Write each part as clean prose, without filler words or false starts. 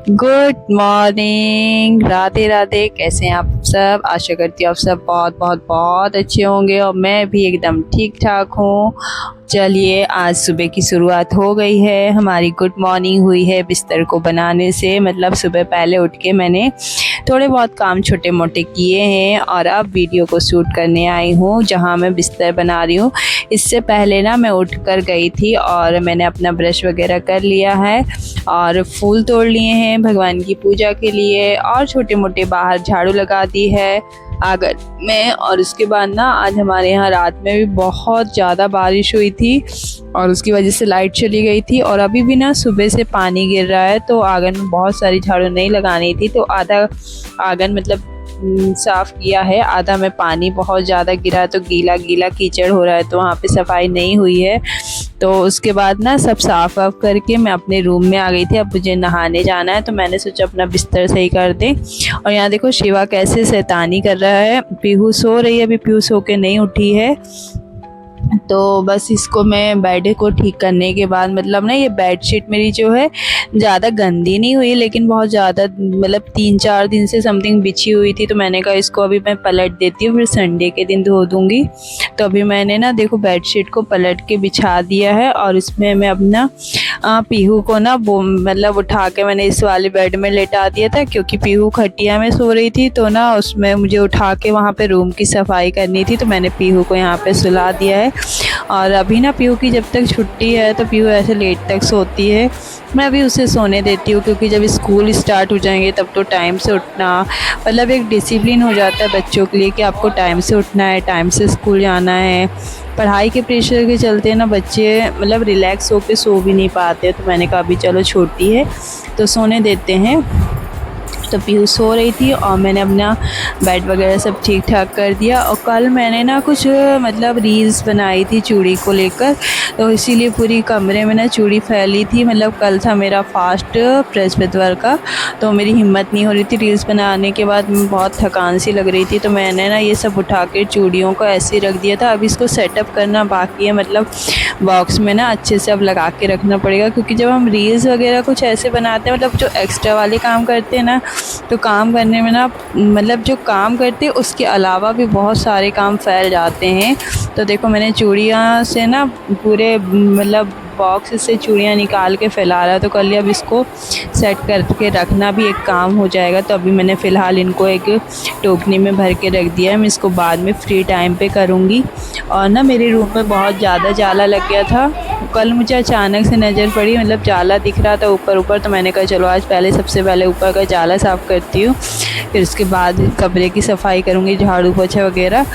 Good morning, Radhe Radhe. कैसे हैं आप सब? आशा करती हूँ आप सब बहुत बहुत बहुत अच्छे होंगे और मैं भी एकदम ठीक ठाक हूँ। चलिए, आज सुबह की शुरुआत हो गई है, हमारी गुड मॉर्निंग हुई है बिस्तर को बनाने से। मतलब सुबह पहले उठ के मैंने थोड़े बहुत काम छोटे मोटे किए हैं और अब वीडियो को शूट करने आई हूँ जहाँ मैं बिस्तर बना रही हूँ। इससे पहले ना मैं उठ कर गई थी और मैंने अपना ब्रश वगैरह कर लिया है और फूल तोड़ लिए हैं भगवान की पूजा के लिए और छोटे मोटे बाहर झाड़ू लगा दी है आंगन में। और उसके बाद ना आज हमारे यहाँ रात में भी बहुत ज़्यादा बारिश हुई थी और उसकी वजह से लाइट चली गई थी और अभी भी ना सुबह से पानी गिर रहा है, तो आंगन में बहुत सारी झाड़ू नहीं लगानी थी, तो आधा आंगन मतलब साफ़ किया है, आधा में पानी बहुत ज़्यादा गिरा है तो गीला गीला कीचड़ हो रहा है, तो वहाँ पे सफाई नहीं हुई है। तो उसके बाद ना सब साफ़ वाफ करके मैं अपने रूम में आ गई थी। अब मुझे नहाने जाना है तो मैंने सोचा अपना बिस्तर सही कर दें। और यहाँ देखो शिवा कैसे शैतानी कर रहा है। पीहू सो रही है, अभी पीहू सो के नहीं उठी है, तो बस इसको मैं बेड को ठीक करने के बाद मतलब ना ये बेडशीट मेरी जो है ज़्यादा गंदी नहीं हुई, लेकिन बहुत ज़्यादा मतलब 3-4 दिन से समथिंग बिछी हुई थी, तो मैंने कहा इसको अभी मैं पलट देती हूँ, फिर संडे के दिन धो दूँगी। तो अभी मैंने ना देखो बेडशीट को पलट के बिछा दिया है और इसमें मैं अपना पीहू को ना वो मतलब उठा के मैंने इस वाले बेड में लेटा दिया था, क्योंकि पीहू खटिया में सो रही थी, तो ना उसमें मुझे उठा के वहाँ पे रूम की सफाई करनी थी, तो मैंने पीहू को यहाँ पे सुला दिया है। और अभी ना पीहू की जब तक छुट्टी है तो पीहू ऐसे लेट तक सोती है, मैं अभी उसे सोने देती हूँ, क्योंकि जब स्कूल स्टार्ट हो जाएंगे तब तो टाइम से उठना मतलब एक डिसिप्लिन हो जाता है बच्चों के लिए कि आपको टाइम से उठना है, टाइम से स्कूल जाना है। पढ़ाई के प्रेशर के चलते ना बच्चे मतलब रिलैक्स होकर सो भी नहीं पाते, तो मैंने कहा अभी चलो छोटी है तो सोने देते हैं। तो पीहू सो रही थी और मैंने अपना बेड वगैरह सब ठीक ठाक कर दिया। और कल मैंने ना कुछ मतलब रील्स बनाई थी चूड़ी को लेकर, तो इसीलिए पूरी कमरे में ना चूड़ी फैली थी। मतलब कल था मेरा फास्ट बृहस्पतिवार का, तो मेरी हिम्मत नहीं हो रही थी रील्स बनाने के बाद, बहुत थकान सी लग रही थी, तो मैंने ना ये सब उठा के चूड़ियों को ऐसे ही रख दिया था। अब इसको सेटअप करना बाकी है, मतलब बॉक्स में ना अच्छे से अब लगा के रखना पड़ेगा, क्योंकि जब हम रील्स वगैरह कुछ ऐसे बनाते हैं मतलब जो एक्स्ट्रा वाले काम करते हैं ना, तो काम करने में ना मतलब जो काम करते हैं उसके अलावा भी बहुत सारे काम फैल जाते हैं। तो देखो मैंने चूड़ियाँ से ना पूरे मतलब बॉक्स से चूड़ियाँ निकाल के फैला रहा, तो कल अब इसको सेट करके रखना भी एक काम हो जाएगा। तो अभी मैंने फ़िलहाल इनको एक टोकनी में भर के रख दिया है, मैं इसको बाद में फ्री टाइम पे करूँगी। और ना मेरे रूम में बहुत ज़्यादा जाला लग गया था, कल मुझे अचानक से नज़र पड़ी, मतलब जाला दिख रहा था ऊपर ऊपर, तो मैंने कहा चलो आज पहले सबसे पहले ऊपर का जाला साफ़ करती हूँ, फिर उसके बाद कमरे की सफाई करूँगी, झाड़ू पोछा वगैरह।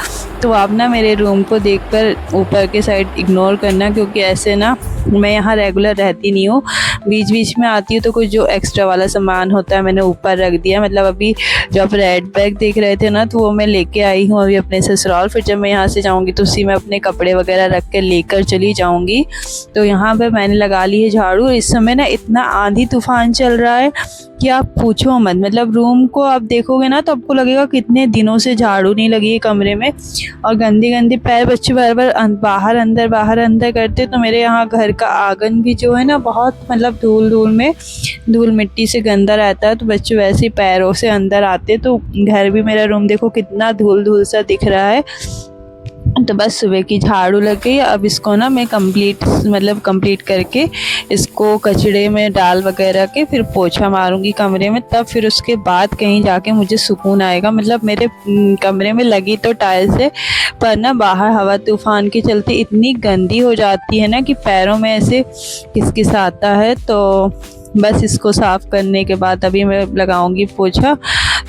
तो आप ना मेरे रूम को देखकर ऊपर के साइड इग्नोर करना, क्योंकि ऐसे ना मैं यहाँ रेगुलर रहती नहीं हूँ, बीच बीच में आती हूँ, तो कुछ जो एक्स्ट्रा वाला सामान होता है मैंने ऊपर रख दिया। मतलब अभी जो आप रेड बैग देख रहे थे ना, तो वो मैं लेके आई हूँ अभी अपने ससुराल, फिर जब मैं यहाँ से जाऊँगी तो उसी में अपने कपड़े वगैरह रख के लेकर चली जाऊँगी। तो यहाँ पे मैंने लगा ली है झाड़ू। इस समय ना इतना आंधी तूफान चल रहा है कि आप पूछो मत, मतलब रूम को आप देखोगे ना तो आपको लगेगा कितने दिनों से झाड़ू नहीं लगी है कमरे में। और गंदे गंदे पैर बच्चे बार बार बाहर अंदर करते, तो मेरे यहाँ घर का आंगन भी जो है ना बहुत मतलब धूल मिट्टी से गंदा रहता है, तो बच्चे वैसे ही पैरों से अंदर आते, तो घर भी मेरा रूम देखो कितना धूल सा दिख रहा है। तो बस सुबह की झाड़ू लग गई, अब इसको ना मैं कंप्लीट करके इसको कचड़े में डाल वगैरह के फिर पोछा मारूंगी कमरे में, तब फिर उसके बाद कहीं जाके मुझे सुकून आएगा। मतलब मेरे कमरे में लगी तो टाइल्स है, पर ना बाहर हवा तूफान के चलते इतनी गंदी हो जाती है ना कि पैरों में ऐसे किसकिस आता है। तो बस इसको साफ़ करने के बाद अभी मैं लगाऊंगी पोछा।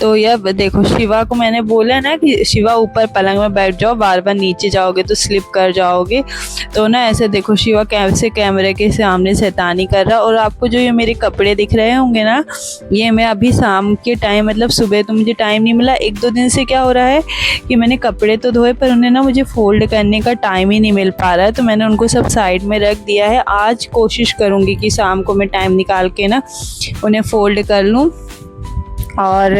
तो यह देखो शिवा को मैंने बोला ना कि शिवा ऊपर पलंग में बैठ जाओ, बार बार नीचे जाओगे तो स्लिप कर जाओगे, तो ना ऐसे देखो शिवा कैसे कैमरे के सामने शैतानी कर रहा। और आपको जो ये मेरे कपड़े दिख रहे होंगे ना, ये मैं अभी शाम के टाइम मतलब सुबह तो मुझे टाइम नहीं मिला, 1-2 दिन से क्या हो रहा है कि मैंने कपड़े तो धोए पर उन्हें ना मुझे फ़ोल्ड करने का टाइम ही नहीं मिल पा रहा है, तो मैंने उनको सब साइड में रख दिया है। आज कोशिश करूँगी कि शाम को मैं टाइम निकाल के ना उन्हें फ़ोल्ड कर लूँ। और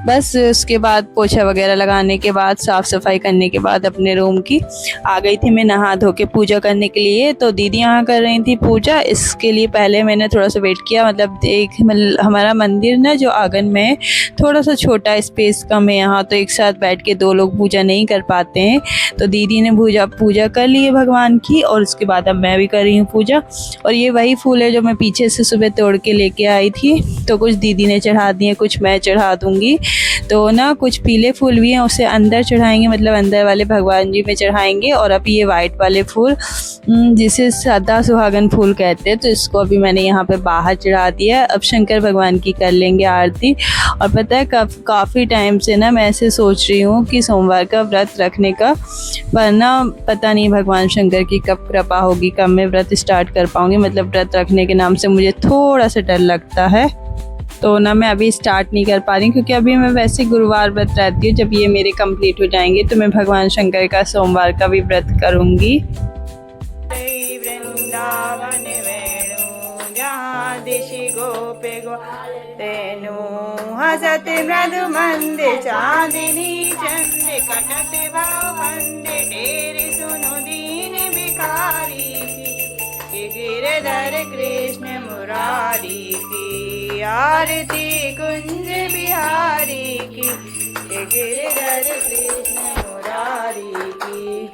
बस उसके बाद पोछा वगैरह लगाने के बाद साफ़ सफाई करने के बाद अपने रूम की आ गई थी मैं नहा धो के पूजा करने के लिए। तो दीदी यहाँ कर रही थी पूजा, इसके लिए पहले मैंने थोड़ा सा वेट किया। मतलब हमारा मंदिर ना जो आंगन में है, थोड़ा सा छोटा स्पेस कम है यहाँ, तो एक साथ बैठ के 2 लोग पूजा नहीं कर पाते हैं। तो दीदी ने पूजा कर ली है भगवान की, और उसके बाद अब मैं भी कर रही हूँ पूजा। और ये वही फूल है जो मैं पीछे से सुबह तोड़ के लेके आई थी। तो कुछ दीदी ने चढ़ा दिए, कुछ मैं चढ़ा दूँगी। तो ना कुछ पीले फूल भी हैं, उसे अंदर चढ़ाएंगे, मतलब अंदर वाले भगवान जी में चढ़ाएंगे। और अभी ये वाइट वाले फूल जिसे सदा सुहागन फूल कहते हैं, तो इसको अभी मैंने यहाँ पे बाहर चढ़ा दिया। अब शंकर भगवान की कर लेंगे आरती। और पता है काफ़ी टाइम से ना मैं ऐसे सोच रही हूँ कि सोमवार का व्रत रखने का, पर ना पता नहीं भगवान शंकर की कब कृपा होगी, कब मैं व्रत स्टार्ट कर पाऊँगी। मतलब व्रत रखने के नाम से मुझे थोड़ा सा डर लगता है, तो ना मैं अभी स्टार्ट नहीं कर पा रही, क्योंकि अभी मैं वैसे गुरुवार व्रत रहती हूँ। जब ये मेरे कंप्लीट हो जाएंगे तो मैं भगवान शंकर का सोमवार का भी व्रत करूँगी। वृंदावन वेणु जहाँ दिशि गोपे तेनु हसत मृदु मंद चांदिनी चंद कटत भावंद डेरे सुनो दीन भिखारी की गिरधर कृष्ण मुरारी की आरती कुंज बिहारी की गिरधर कृष्ण मुरारी की।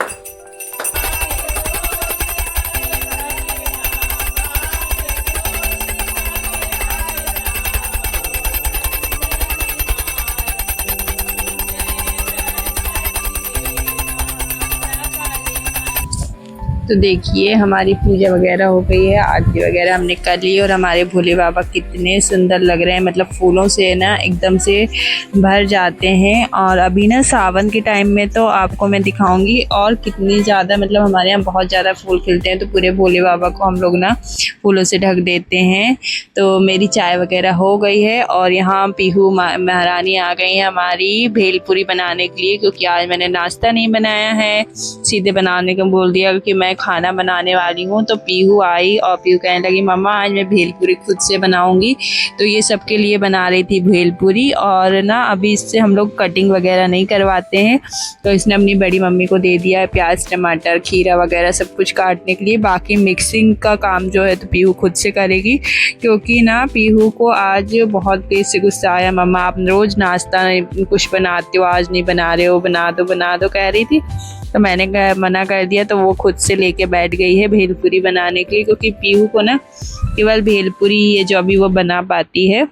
तो देखिए हमारी पूजा वगैरह हो गई है, आरती वगैरह हमने कर ली। और हमारे भोले बाबा कितने सुंदर लग रहे हैं, मतलब फूलों से ना एकदम से भर जाते हैं। और अभी ना सावन के टाइम में तो आपको मैं दिखाऊंगी और कितनी ज़्यादा, मतलब हमारे यहाँ बहुत ज़्यादा फूल खिलते हैं। तो पूरे भोले बाबा को हम लोग ना फूलों से ढक देते हैं। तो मेरी चाय वगैरह हो गई है, और यहाँ पीहू महारानी आ गई है हमारी भेलपुरी बनाने के लिए, क्योंकि आज मैंने नाश्ता नहीं बनाया है, सीधे बनाने को बोल दिया कि मैं खाना बनाने वाली हूँ। तो पीहू आई और पीहू कहने लगी मम्मा आज मैं भेलपुरी खुद से बनाऊंगी। तो ये सबके लिए बना रही थी भेलपुरी। और ना अभी इससे हम लोग कटिंग वगैरह नहीं करवाते हैं, तो इसने अपनी बड़ी मम्मी को दे दिया है प्याज टमाटर खीरा वगैरह सब कुछ काटने के लिए। बाकी मिक्सिंग का काम जो है तो पीहू खुद से करेगी, क्योंकि ना पीहू को आज बहुत तेज से गुस्सा आया, मम्मा आप रोज़ नाश्ता कुछ बनाते हो, आज नहीं बना रहे हो, बना दो कह रही थी। तो मैंने मना कर दिया, तो वो खुद से लेके बैठ गई है भेलपुरी बनाने के लिए, क्योंकि पीहू को ना केवल भेलपुरी है जो अभी वो बना पाती है।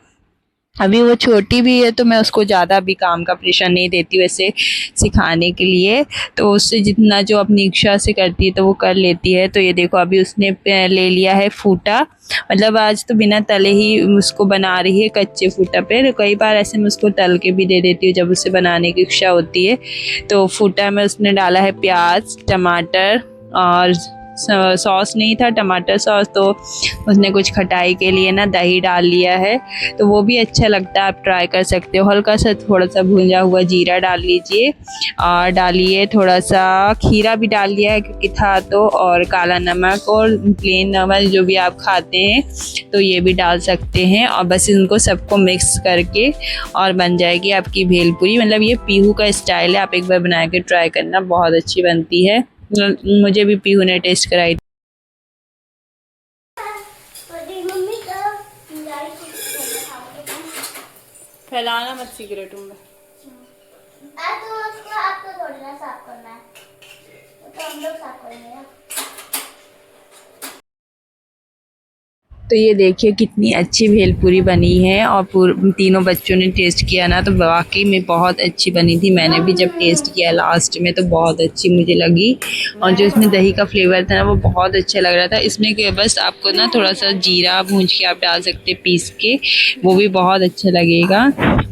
अभी वो छोटी भी है, तो मैं उसको ज़्यादा अभी काम का प्रेशर नहीं देती वैसे सिखाने के लिए। तो उससे जितना जो अपनी इच्छा से करती है तो वो कर लेती है। तो ये देखो अभी उसने ले लिया है फूटा, मतलब आज तो बिना तले ही उसको बना रही है कच्चे फूटा पे। कई बार ऐसे मैं उसको तल के भी दे देती हूँ जब उसे बनाने की इच्छा होती है। तो फूटा में उसने डाला है प्याज टमाटर, और सॉस नहीं था टमाटर सॉस, तो उसने कुछ खटाई के लिए ना दही डाल लिया है, तो वो भी अच्छा लगता है, आप ट्राई कर सकते हो। हल्का सा थोड़ा सा भुंजा हुआ जीरा डाल लीजिए, और डालिए थोड़ा सा खीरा भी डाल लिया है क्योंकि था तो, और काला नमक और प्लेन नमक जो भी आप खाते हैं तो ये भी डाल सकते हैं। और बस इनको सबको मिक्स करके और बन जाएगी आपकी भेलपुरी। मतलब ये पीहू का स्टाइल है, आप एक बार बना के ट्राई करना, बहुत अच्छी बनती है। मुझे भी पीहू ने टेस्ट कराई। फैलाना मत सिगरेटों में। तो उसको आपको थोड़ी ना साफ करना है, तो हम लोग साफ करेंगे ना। तो ये देखिए कितनी अच्छी भेलपुरी बनी है, और तीनों बच्चों ने टेस्ट किया ना तो वाकई में बहुत अच्छी बनी थी। मैंने भी जब टेस्ट किया लास्ट में तो बहुत अच्छी मुझे लगी, और जो इसमें दही का फ्लेवर था ना वो बहुत अच्छा लग रहा था। इसमें बस आपको ना थोड़ा सा जीरा भूंज के आप डाल सकते पीस के, वो भी बहुत अच्छा लगेगा।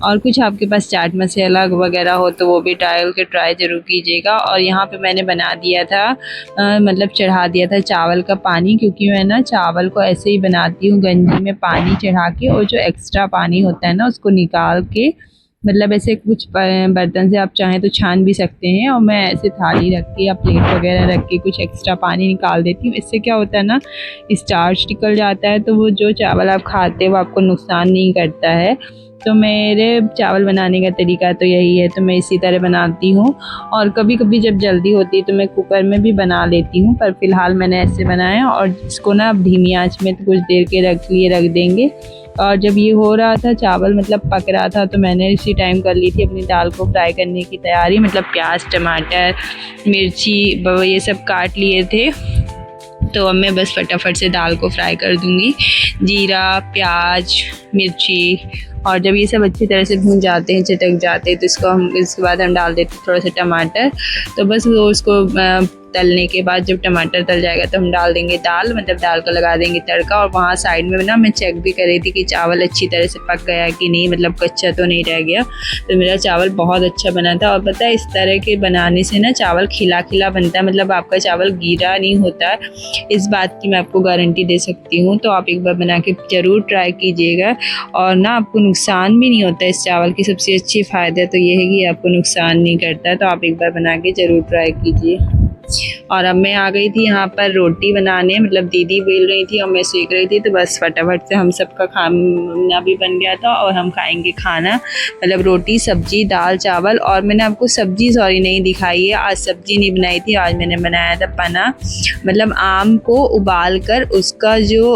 और कुछ आपके पास चाट मसाला वगैरह हो तो वो भी डाल के ट्राई ज़रूर कीजिएगा। और यहाँ पे मैंने बना दिया था मतलब चढ़ा दिया था चावल का पानी, क्योंकि मैं ना चावल को ऐसे ही बनाती हूँ गंजी में पानी चढ़ा के, और जो एक्स्ट्रा पानी होता है ना उसको निकाल के मतलब ऐसे कुछ बर्तन से आप चाहें तो छान भी सकते हैं। और मैं ऐसे थाली रख के या प्लेट वगैरह रख के कुछ एक्स्ट्रा पानी निकाल देती हूँ। इससे क्या होता है ना, स्टार्च निकल जाता है, तो वो जो चावल आप खाते हैं वो आपको नुकसान नहीं करता है। तो मेरे चावल बनाने का तरीका तो यही है, तो मैं इसी तरह बनाती हूँ। और कभी कभी जब जल्दी होती है तो मैं कुकर में भी बना लेती हूँ, पर फ़िलहाल मैंने ऐसे बनाया। और इसको ना अब धीमी आंच में तो कुछ देर के रख देंगे। और जब ये हो रहा था, चावल मतलब पक रहा था, तो मैंने इसी टाइम कर ली थी अपनी दाल को फ्राई करने की तैयारी। मतलब प्याज, टमाटर, मिर्ची ये सब काट लिए थे। तो अब मैं बस फटाफट से दाल को फ्राई कर दूंगी। जीरा, प्याज, मिर्ची, और जब ये सब अच्छी तरह से भून जाते हैं, चटक जाते हैं, तो इसके बाद हम डाल देते हैं थोड़ा सा टमाटर। तो बस वो उसको तलने के बाद जब टमाटर तल जाएगा तो हम डाल देंगे दाल, मतलब दाल को लगा देंगे तड़का। और वहाँ साइड में ना मैं चेक भी कर रही थी कि चावल अच्छी तरह से पक गया कि नहीं, मतलब कच्चा तो नहीं रह गया। तो मेरा चावल बहुत अच्छा बना था। और पता है, इस तरह के बनाने से ना चावल खिला खिला बनता है, मतलब आपका चावल गीला नहीं होता। इस बात की मैं आपको गारंटी दे सकती हूँ। तो आप एक बार बना के ज़रूर ट्राई कीजिएगा। और ना आपको नुकसान भी नहीं होता इस चावल की। सबसे अच्छी फ़ायदा तो ये है कि आपको नुकसान नहीं करता। तो आप एक बार बना के ज़रूर ट्राई कीजिए। और अब मैं आ गई थी यहाँ पर रोटी बनाने, मतलब दीदी बेल रही थी और मैं सेक रही थी। तो बस फटाफट से हम सबका खाना भी बन गया था और हम खाएंगे खाना, मतलब रोटी, सब्जी, दाल, चावल। और मैंने आपको सब्जी नहीं दिखाई है, आज सब्जी नहीं बनाई थी। आज मैंने बनाया था पना, मतलब आम को उबाल कर उसका जो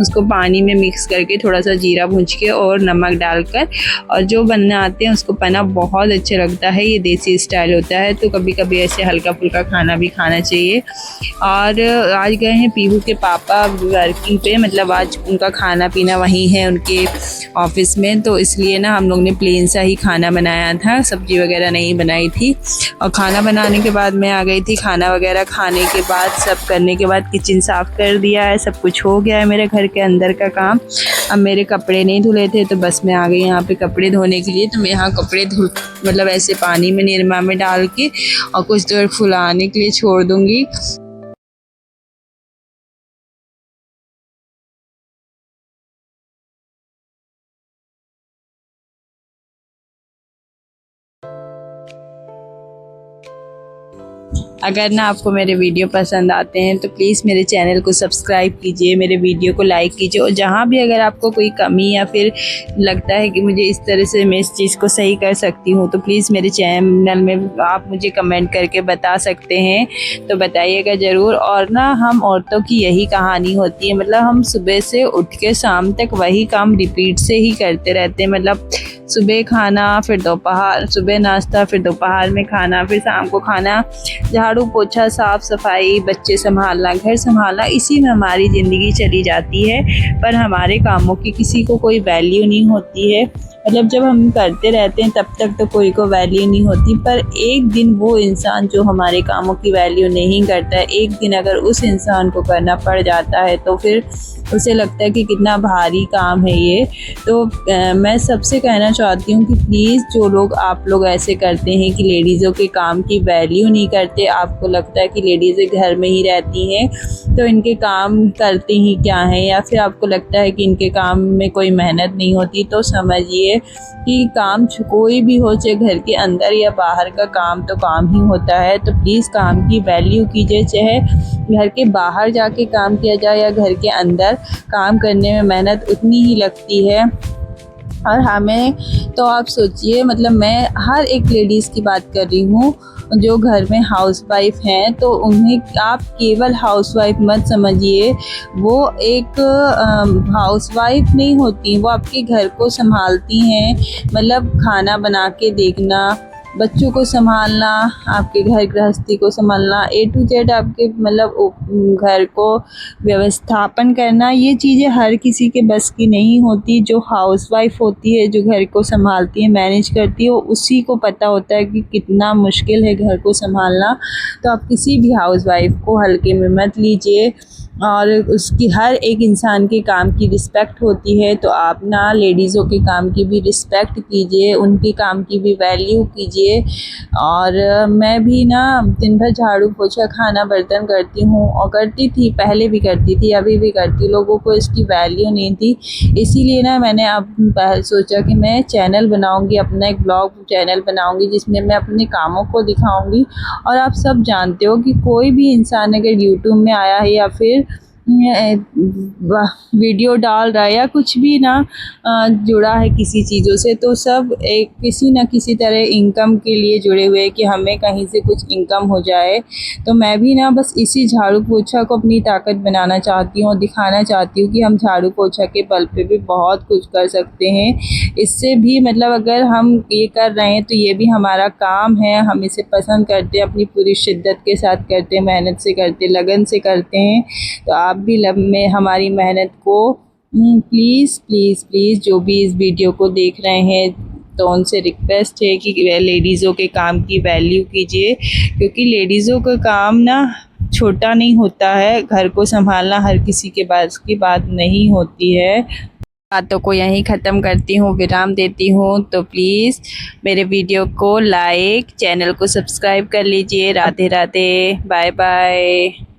उसको पानी में मिक्स करके थोड़ा सा जीरा भूंज के और नमक डालकर और जो बनाते हैं उसको पना, बहुत अच्छा लगता है। ये देसी स्टाइल होता है। तो कभी कभी ऐसे हल्का फुल्का खाना भी खाना चाहिए। और आज गए हैं पीहू के पापा वर्किंग पे, मतलब आज उनका खाना पीना वहीं है उनके ऑफिस में। तो इसलिए ना हम लोग ने प्लेन सा ही खाना बनाया था, सब्जी वगैरह नहीं बनाई थी। और खाना बनाने के बाद मैं आ गई थी। खाना वगैरह खाने के बाद, सब करने के बाद किचन साफ़ कर दिया है, सब कुछ हो गया है मेरे घर के अंदर का काम। अब मेरे कपड़े नहीं धुले थे तो बस मैं आ गई यहाँ पे कपड़े धोने के लिए। तो मैं यहाँ कपड़े मतलब ऐसे पानी में निरमा में डाल के और कुछ देर फुलाने के लिए छोड़ दूँगी। अगर ना आपको मेरे वीडियो पसंद आते हैं तो प्लीज़ मेरे चैनल को सब्सक्राइब कीजिए, मेरे वीडियो को लाइक कीजिए। और जहाँ भी अगर आपको कोई कमी या फिर लगता है कि मुझे इस तरह से मैं इस चीज़ को सही कर सकती हूँ, तो प्लीज़ मेरे चैनल में आप मुझे कमेंट करके बता सकते हैं। तो बताइएगा ज़रूर। और ना हम औरतों की यही कहानी होती है, मतलब हम सुबह से उठ के शाम तक वही काम रिपीट से ही करते रहते हैं। मतलब सुबह खाना, फिर दोपहर, सुबह नाश्ता, फिर दोपहर में खाना, फिर शाम को खाना, झाड़ू पोछा, साफ़ सफाई, बच्चे संभालना, घर संभालना, इसी में हमारी ज़िंदगी चली जाती है। पर हमारे कामों की किसी को कोई वैल्यू नहीं होती है। मतलब जब हम करते रहते हैं तब तक तो कोई को वैल्यू नहीं होती, पर एक दिन वो इंसान जो हमारे कामों की वैल्यू नहीं करता है, एक दिन अगर उस इंसान को करना पड़ जाता है तो फिर उसे लगता है कि कितना भारी काम है ये। तो मैं सबसे कहना चाहती हूँ कि प्लीज़ जो लोग आप लोग ऐसे करते हैं कि लेडीज़ों के काम की वैल्यू नहीं करते, आपको लगता है कि लेडीज़ें घर में ही रहती हैं तो इनके काम करते ही क्या हैं, या फिर आपको लगता है कि इनके काम में कोई मेहनत नहीं होती, तो समझिए कि काम कोई भी हो, चाहे घर के अंदर या बाहर का काम, तो काम ही होता है। तो प्लीज़ काम की वैल्यू कीजिए, चाहे घर के बाहर जाके काम किया जाए या घर के अंदर, काम करने में मेहनत उतनी ही लगती है। और हमें तो आप सोचिए, मतलब मैं हर एक लेडीज़ की बात कर रही हूँ जो घर में हाउसवाइफ हैं, तो उन्हें आप केवल हाउसवाइफ मत समझिए। वो एक हाउसवाइफ नहीं होती, वो आपके घर को संभालती हैं। मतलब खाना बना के देखना, बच्चों को संभालना, आपके घर गृहस्थी को संभालना, A to Z आपके मतलब घर को व्यवस्थापन करना, ये चीज़ें हर किसी के बस की नहीं होती। जो हाउसवाइफ होती है, जो घर को संभालती है, मैनेज करती है, उसी को पता होता है कि कितना मुश्किल है घर को संभालना। तो आप किसी भी हाउसवाइफ को हल्के में मत लीजिए। और उसकी हर एक इंसान के काम की रिस्पेक्ट होती है। तो आप ना लेडीज़ों के काम की भी रिस्पेक्ट कीजिए, उनके काम की भी वैल्यू कीजिए। और मैं भी ना दिन भर झाड़ू पोछा खाना बर्तन करती हूँ, और करती थी, पहले भी करती थी, अभी भी करती। लोगों को इसकी वैल्यू नहीं थी, इसीलिए ना मैंने अब सोचा कि मैं चैनल बनाऊँगी, अपना एक ब्लॉग चैनल बनाऊँगी जिसमें मैं अपने कामों को दिखाऊँगी। और आप सब जानते हो कि कोई भी इंसान अगर यूट्यूब में आया है या फिर वीडियो डाल रहा है या कुछ भी ना जुड़ा है किसी चीज़ों से, तो सब एक किसी न किसी तरह इनकम के लिए जुड़े हुए हैं कि हमें कहीं से कुछ इनकम हो जाए। तो मैं भी ना बस इसी झाड़ू पोछा को अपनी ताकत बनाना चाहती हूँ और दिखाना चाहती हूँ कि हम झाड़ू पोछा के बल पे भी बहुत कुछ कर सकते हैं। इससे भी मतलब अगर हम ये कर रहे हैं तो ये भी हमारा काम है, हम इसे पसंद करते हैं, अपनी पूरी शिद्दत के साथ करते हैं, मेहनत से करते हैं, लगन से करते हैं। तो आप भी लब में हमारी मेहनत को प्लीज़ प्लीज़ प्लीज़ जो भी इस वीडियो को देख रहे हैं, तो उनसे रिक्वेस्ट है कि लेडीज़ों के काम की वैल्यू कीजिए, क्योंकि लेडीज़ों का काम ना छोटा नहीं होता है। घर को संभालना हर किसी के बस की बात नहीं होती है। बातों को यहीं ख़त्म करती हूँ, विराम देती हूँ। तो प्लीज़ मेरे वीडियो को लाइक, चैनल को सब्सक्राइब कर लीजिए। Radhe Radhe, bye bye.